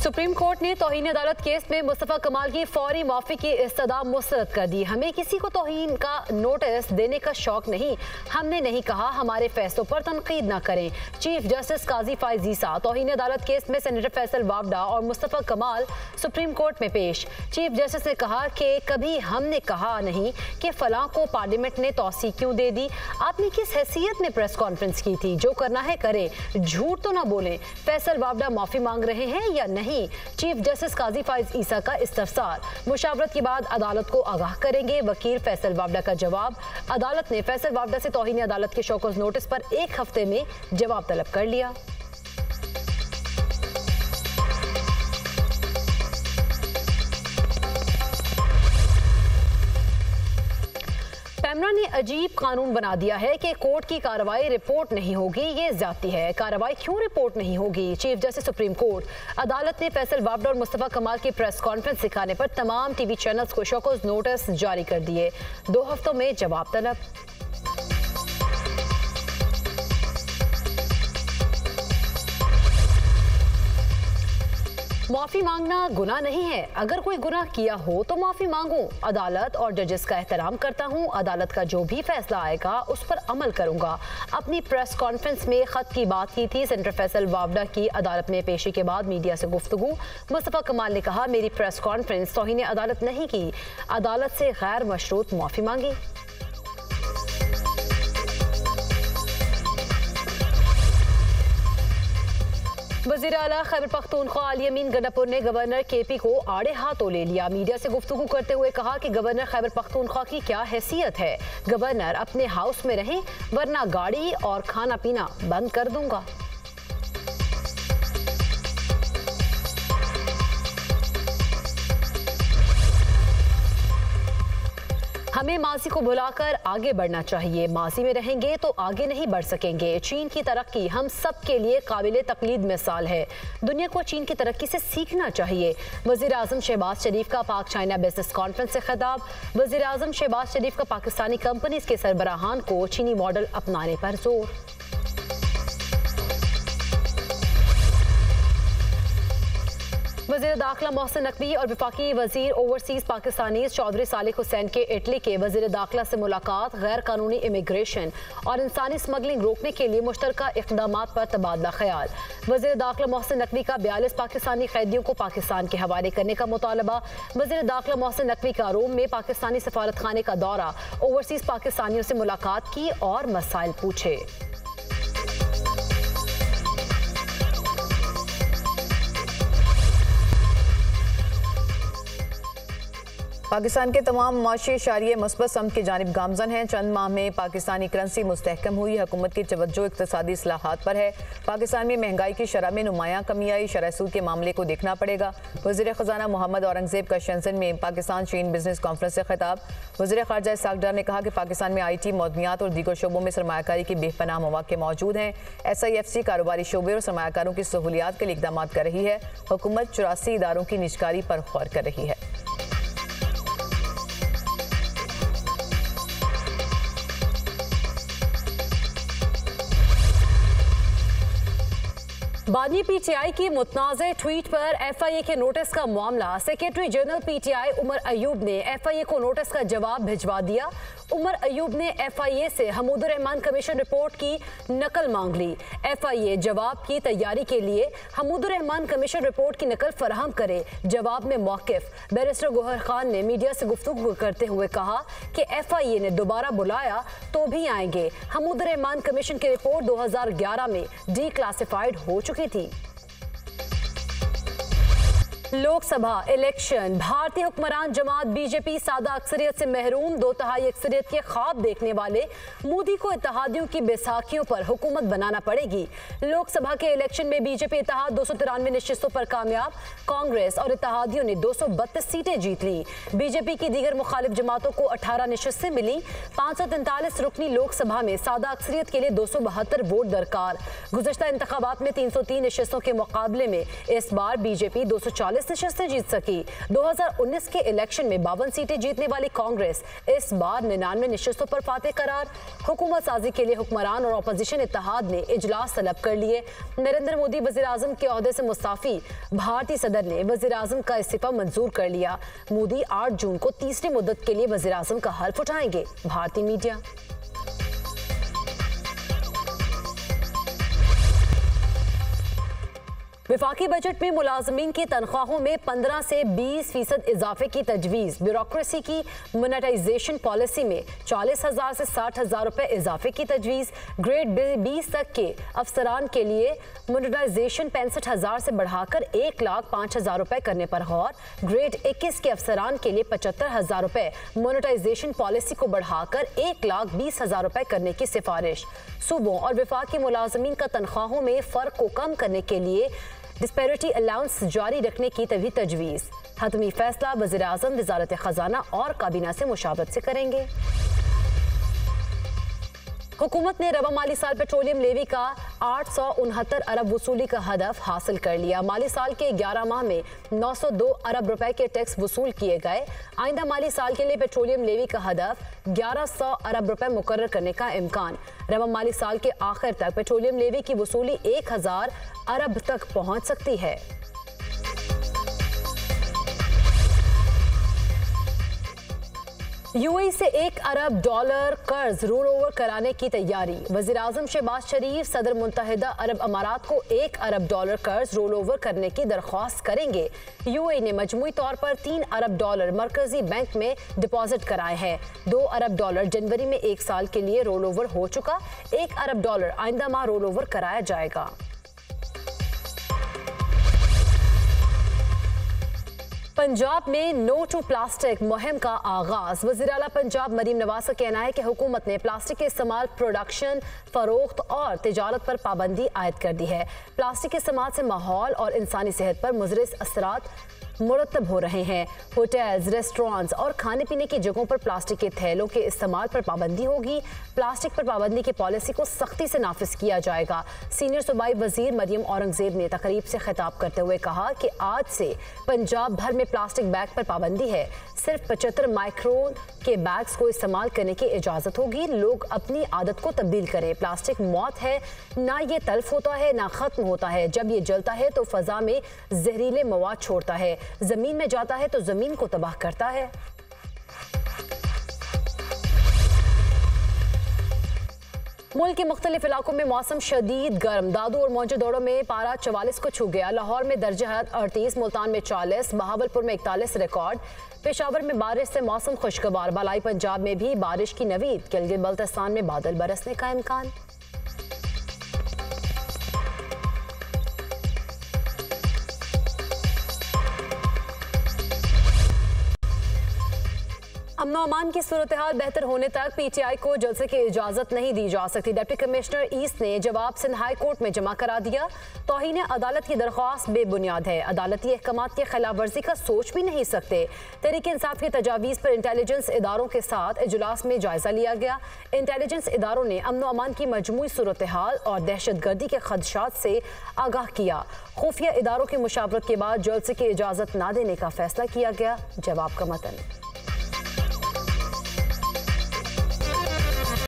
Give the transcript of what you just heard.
Supreme court ने तौहीन अदालत case में मुस्तफा कमाल की फौरी माफी की इस्तदा मुस्तरद कर दी। हमें किसी को तौहीन का नोटिस देने का शौक नहीं, हमने नहीं कहा हमारे फैसलों पर तनकीद न करें। चीफ जस्टिस काजी फाइज ईसा तौहीन अदालत केस में सेनेटर फैसल वावडा और मुस्तफा कमाल सुप्रीम कोर्ट में पेश। चीफ जस्टिस ने कहा कि कभी हमने कहा नहीं कि फलां को पार्लियामेंट ने तौसी क्यों दे दी। आपने किस हैसियत में प्रेस कॉन्फ्रेंस की थी? जो करना है करें, झूठ तो ना बोलें। फैसल वावडा माफी मांग रहे हैं या नहीं? चीफ जस्टिस काजी फाइज ईसा का इस्तफसार। मुशावरत के बाद अदालत को आगाह करेंगे वकील फैसल वावडा का जवाब। अदालत ने फैसल वावडा से तौहीन अदालत के शोकॉज नोटिस पर 1 हफ्ते में जवाब तलब कर लिया। पैमरा ने अजीब कानून बना दिया है कि कोर्ट की कार्रवाई रिपोर्ट नहीं होगी, ये ज्यादती है। कार्रवाई क्यों रिपोर्ट नहीं होगी? Chief justice supreme court. अदालत ने फैसल वावडा और मुस्तफा कमाल की प्रेस कॉन्फ्रेंस दिखाने पर तमाम टीवी चैनल्स को शोकॉज नोटिस जारी कर दिए। 2 हफ्तों में जवाब तलब। माफी मांगना गुनाह नहीं है। अगर कोई गुनाह किया हो तो माफी मांगो। अदालत और जजेस का एहतराम करता हूं। अदालत का जो भी फैसला आएगा उस पर अमल करूंगा। अपनी प्रेस कॉन्फ्रेंस में खत की बात की थी सेनेटर फैसल वावडा की अदालत में पेशी के बाद मीडिया से गुफ्तगू। मुस्तफा कमाल ने कहा, मेरी प्रेस कॉन्फ्रेंस तौहीन अदालत नहीं की, अदालत से गैर मशरूत माफी मांगी। वज़ीर आला खैबर पख्तूनख्वा अली अमीन गंडापुर ने गवर्नर केपी को आड़े हाथों ले लिया। मीडिया से गुफ्तगू करते हुए कहा कि गवर्नर खैबर पख्तूनख्वा की क्या हैसियत है। गवर्नर अपने हाउस में रहें वरना गाड़ी और खाना पीना बंद कर दूंगा। हमें माजी को भुलाकर आगे बढ़ना चाहिए। माजी में रहेंगे तो आगे नहीं बढ़ सकेंगे। चीन की तरक्की हम सब के लिए काबिल तकलीद मिसाल है। दुनिया को चीन की तरक्की से सीखना चाहिए। वज़ीर आज़म शहबाज शरीफ का पाक चाइना बिजनेस कॉन्फ्रेंस से खिताब। वज़ीर आज़म शहबाज शरीफ का पाकिस्तानी कंपनीज के सरबराहान को चीनी मॉडल अपनाने पर जोर। वज़ीर दाखिला मोहसिन नकवी और वफाकी वज़ीर ओवरसीज पाकिस्तानी चौधरी सालिक हुसैन के इटली के वज़ीर दाखिला से मुलाकात। गैर कानूनी इमिग्रेशन और इंसानी स्मगलिंग रोकने के लिए मुश्तरका इक़दामात पर तबादला ख्याल। वज़ीर दाखिला मोहसिन नकवी का 42 पाकिस्तानी कैदियों को पाकिस्तान के हवाले करने का मुतालबा। वज़ीर दाखिला मोहसिन नकवी का रोम में पाकिस्तानी सफारत खाने का दौरा। ओवरसीज पाकिस्तानियों से मुलाकात की और मसाइल पूछे। पाकिस्तान के तमाम माशी इशारिये मुस्बत समत की जानिब गामजन हैं। चंद माह में पाकिस्तानी करेंसी मुस्तहकम हुई। हुकूमत की तवज्जो इक़्तिसादी इस्लाहात पर है। पाकिस्तान में महंगाई की शरह में नुमायां कमी आई। शरह सूद के मामले को देखना पड़ेगा। वज़ीर ख़जाना मोहम्मद औरंगज़ेब का शेंज़न में पाकिस्तान चीन बिजनेस कॉन्फ्रेंस से खिताब। वज़ीर ख़ारजा इसहाक़ डार ने कहा कि पाकिस्तान में IT, मौदनियात और दीगर शोबों में सरमायाकारी की बेपनाह मौक़े मौजूद हैं। SIFC कारोबारी शोबे और सरमायाकारों की सहूलियात के लिए इक़दाम कर रही है। हुकूमत 84 इदारों की निजकारी पर गौर कर रही है। बानी PTI की मुतनाज़े ट्वीट पर FIA के नोटिस का मामला। Secretary general PTI Umar Ayub ने FIA को नोटिस का जवाब भिजवा दिया। उमर अयूब ने FIA से हमूदुर रहमान कमीशन रिपोर्ट की नकल मांग ली। FIA जवाब की तैयारी के लिए हमूदुर रहमान कमीशन रिपोर्ट की नकल फराहम करे। जवाब में मौक़िफ़ बैरिस्टर गोहर खान ने मीडिया से गुफ्तगू करते हुए कहा कि FIA ने दोबारा बुलाया तो भी आएंगे। हमूदुर रहमान कमीशन की रिपोर्ट 2011 में डिक्लासिफाइड हो चुकी थी। लोकसभा इलेक्शन। भारतीय हुक्मरान जमात BJP सादा अक्सरियत से महरूम। 2/3 अक्सरियत के ख्वाब देखने वाले मोदी को इत्तेहादियों की बैसाखियों पर हुकूमत बनाना पड़ेगी। लोकसभा के इलेक्शन में BJP इत्तेहाद 293 नशिस्तों पर कामयाब। कांग्रेस और इत्तेहादियों ने 232 सीटें जीत ली। BJP की दीगर मुखालिफ जमातों को 18 नशिस्तें मिली। 543 रुकनी लोकसभा में सादा अक्सरियत के लिए 272 वोट दरकार। गुज़श्ता इंतखाबात में 303 नशिस्तों के मुकाबले में इस बार BJP 240 22 नशस्तें जीत सकी। 2019 के इलेक्शन में 52 सीटें जीतने वाली कांग्रेस इस बार 99 नशस्तों पर फातेह करार। हुकूमत साजी के लिए हुक्मरान और अपोजिशन इत्तेहाद ने इजलास तलब कर लिए। नरेंद्र मोदी वजीर आजम के ओहदे से मुस्ताफी। भारतीय सदर ने वजीर आजम का इस्तीफा मंजूर कर लिया। मोदी 8 जून को तीसरी मुद्दत के लिए वजीर आजम का हल्फ उठाएंगे। भारतीय मीडिया। विफाकी बजट में मुलाजमीन की तनख्वाहों में 15 से 20% इजाफे की तजवीज़। ब्यूरोक्रेसी की मोनेटाइजेशन पॉलिसी में 40,000 से 60,000 रुपए इजाफे की तजवीज़। ग्रेड 20 तक के अफसरान के लिए मोनेटाइजेशन 65,000 से बढ़ाकर 1,05,000 रुपए करने पर गौर। ग्रेड 21 के अफसरान के लिए 75,000 रुपए मोनेटाइजेशन पॉलिसी को बढ़ाकर 1,20,000 रुपए करने की सिफारिश। सूबों और विफाकी मुलाजमीन का तनख्वाहों में फ़र्क को कम करने के लिए डिस्पैरिटी अलाउंस जारी रखने की तभी तजवीज़। हतमी फैसला वज़ीर आज़म वज़ारत ख़जाना और काबीना से मुशावरत से करेंगे। हुकूमत ने रवा माली साल पेट्रोलियम लेवी का 869 अरब वसूली का हदफ हासिल कर लिया। माली साल के 11 माह में 902 अरब रुपए के टैक्स वसूल किए गए। आइंदा माली साल के लिए पेट्रोलियम लेवी का हदफ 1100 अरब रुपए मुकर्रर करने का इम्कान। रवा माली साल के आखिर तक पेट्रोलियम लेवी की वसूली 1000 अरब तक पहुंच सकती है। यूएई से $1 अरब कर्ज रोल ओवर कराने की तैयारी। वज़ीर आज़म शहबाज शरीफ सदर मुत्तहिदा अरब अमारात को $1 अरब कर्ज रोल ओवर करने की दरख्वास्त करेंगे। यूएई ने मजमूई तौर पर $3 अरब मरकजी बैंक में डिपॉजिट कराए हैं। $2 अरब जनवरी में 1 साल के लिए रोल ओवर हो चुका। $1 अरब आइंदा माह रोल ओवर कराया जाएगा। पंजाब में नो टू प्लास्टिक मुहिम का आगाज। वज़ीर आला पंजाब मरीम नवाज का कहना है कि हुकूमत ने प्लास्टिक के इस्तेमाल, प्रोडक्शन, फरोख्त और तिजारत पर पाबंदी आयद कर दी है। प्लास्टिक के इस्तेमाल से माहौल और इंसानी सेहत पर मुज़रिस असरात मुरतब हो रहे हैं। होटल्स, रेस्टोरेंट्स और खाने पीने की जगहों पर प्लास्टिक के थैलों के इस्तेमाल पर पाबंदी होगी। प्लास्टिक पर पाबंदी की पॉलिसी को सख्ती से नाफिज किया जाएगा। सीनियर सूबाई वजीर मरियम औरंगजेब ने तकरीब से खिताब करते हुए कहा कि आज से पंजाब भर में प्लास्टिक बैग पर पाबंदी है। सिर्फ 75 माइक्रोन के बैग्स को इस्तेमाल करने की इजाज़त होगी। लोग अपनी आदत को तब्दील करें। प्लास्टिक मौत है, ना ये तल्फ होता है ना ख़त्म होता है। जब ये जलता है तो फ़ज़ा में जहरीले मवाद छोड़ता है, ज़मीन में जाता है तो ज़मीन को तबाह करता है। मुल्क के मुख्तलिफ इलाकों में मौसम शदीद गर्म। दादू और मौजूदोड़ों में पारा 44 को छू गया। लाहौर में दर्जा हरारत 38, मुल्तान में 40, बहावलपुर में 41 रिकॉर्ड। पेशावर में बारिश से मौसम खुशगवार। बालाई पंजाब में भी बारिश की नवीद। गिलगित बल्तिस्तान में बादल बरसने का इम्कान। अमन अमान की सूरत हाल बेहतर होने तक PTI को जलसे की इजाजत नहीं दी जा सकती। डिप्टी कमिश्नर ईस्ट ने जवाब सिंध हाई कोर्ट में जमा करा दिया। तौहीन अदालत की दरख्वास्त बेबुनियाद है। अदालती अहकामात की खिलाफ वर्जी का सोच भी नहीं सकते। तहरीक इंसाफ की तजावीज़ पर इंटेलिजेंस इदारों के साथ इजलास में जायजा लिया गया। इंटेलिजेंस इदारों ने अमन अमान की मजमूई सूरत हाल और दहशत गर्दी के खदशात से आगाह किया। खुफिया इदारों की मुशावरत के बाद जलसे की इजाजत न देने का फैसला किया गया। जवाब का मतन।